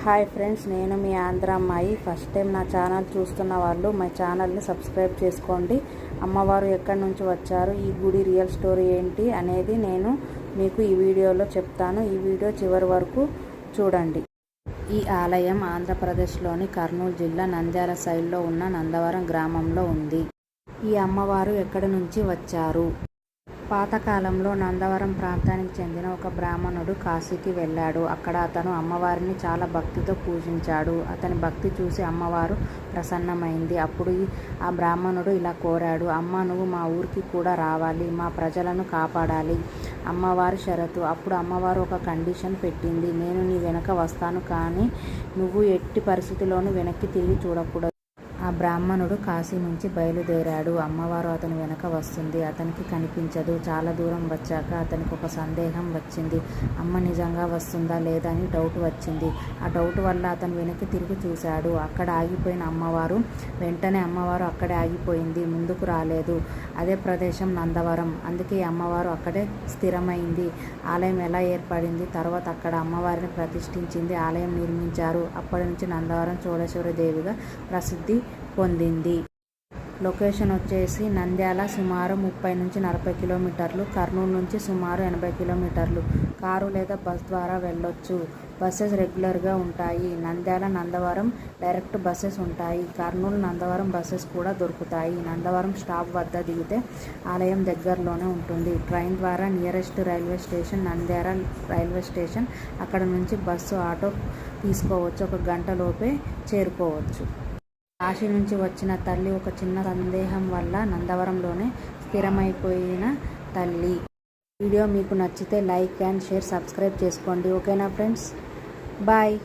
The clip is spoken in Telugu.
హాయ్ ఫ్రెండ్స్, నేను మీ ఆంధ్ర అమ్మాయి. ఫస్ట్ టైం నా ఛానల్ చూస్తున్న వాళ్ళు మా ఛానల్ని సబ్స్క్రైబ్ చేసుకోండి. అమ్మవారు ఎక్కడి నుంచి వచ్చారు, ఈ గుడి రియల్ స్టోరీ ఏంటి అనేది నేను మీకు ఈ వీడియోలో చెప్తాను. ఈ వీడియో చివరి వరకు చూడండి. ఈ ఆలయం ఆంధ్రప్రదేశ్లోని కర్నూలు జిల్లా నంద్యాల సైడ్లో ఉన్న నందవరం గ్రామంలో ఉంది. ఈ అమ్మవారు ఎక్కడి నుంచి వచ్చారు? పాతకాలంలో నందవరం ప్రాంతానికి చెందిన ఒక బ్రాహ్మణుడు కాశీకి వెళ్ళాడు. అక్కడ అతను అమ్మవారిని చాలా భక్తితో పూజించాడు. అతని భక్తి చూసి అమ్మవారు ప్రసన్నమైంది. అప్పుడు ఆ బ్రాహ్మణుడు ఇలా కోరాడు, అమ్మ, నువ్వు మా ఊరికి కూడా రావాలి, మా ప్రజలను కాపాడాలి. అమ్మవారి షరతు. అప్పుడు అమ్మవారు ఒక కండిషన్ పెట్టింది, నేను నీ వెనక వస్తాను, కానీ నువ్వు ఎట్టి పరిస్థితిలోనూ వెనక్కి తిరిగి చూడకూడదు. ఆ బ్రాహ్మణుడు కాశీ నుంచి బయలుదేరాడు. అమ్మవారు అతని వెనక వస్తుంది. అతనికి కనిపించదు. చాలా దూరం వచ్చాక అతనికి ఒక సందేహం వచ్చింది. అమ్మ నిజంగా వస్తుందా లేదా అని డౌట్ వచ్చింది. ఆ డౌట్ వల్ల అతను వెనక్కి తిరిగి చూశాడు. అక్కడ ఆగిపోయిన అమ్మవారు, వెంటనే అమ్మవారు అక్కడే ఆగిపోయింది, ముందుకు రాలేదు. అదే ప్రదేశం నందవరం, అందుకే అమ్మవారు అక్కడే స్థిరమైంది. ఆలయం ఎలా ఏర్పడింది, తర్వాత అక్కడ అమ్మవారిని ప్రతిష్ఠించింది, ఆలయం నిర్మించారు. అప్పటి నుంచి నందవరం చోడేశ్వరి దేవిగా ప్రసిద్ధి పొందింది. లొకేషన్ వచ్చేసి నంద్యాల సుమారు 30 నుంచి 40 కిలోమీటర్లు, కర్నూలు నుంచి సుమారు 80 కిలోమీటర్లు. కారు లేదా బస్ ద్వారా వెళ్ళొచ్చు. బస్సెస్ రెగ్యులర్గా ఉంటాయి. నంద్యాల నందవరం డైరెక్ట్ బస్సెస్ ఉంటాయి. కర్నూలు నందవరం బస్సెస్ కూడా దొరుకుతాయి. నందవరం స్టాప్ వద్ద దిగితే ఆలయం దగ్గరలోనే ఉంటుంది. ట్రైన్ ద్వారా nearest railway station Nandyal railway station. అక్కడ నుంచి బస్సు, ఆటో తీసుకోవచ్చు. 1 గంట లోపే చేరుకోవచ్చు. కాశీ నుంచి వచ్చిన తల్లి ఒక చిన్న సందేహం వల్ల నందవరంలోనే స్థిరమైపోయిన తల్లి. వీడియో మీకు నచ్చితే లైక్ అండ్ షేర్, సబ్స్క్రైబ్ చేసుకోండి. ఓకేనా ఫ్రెండ్స్? బాయ్.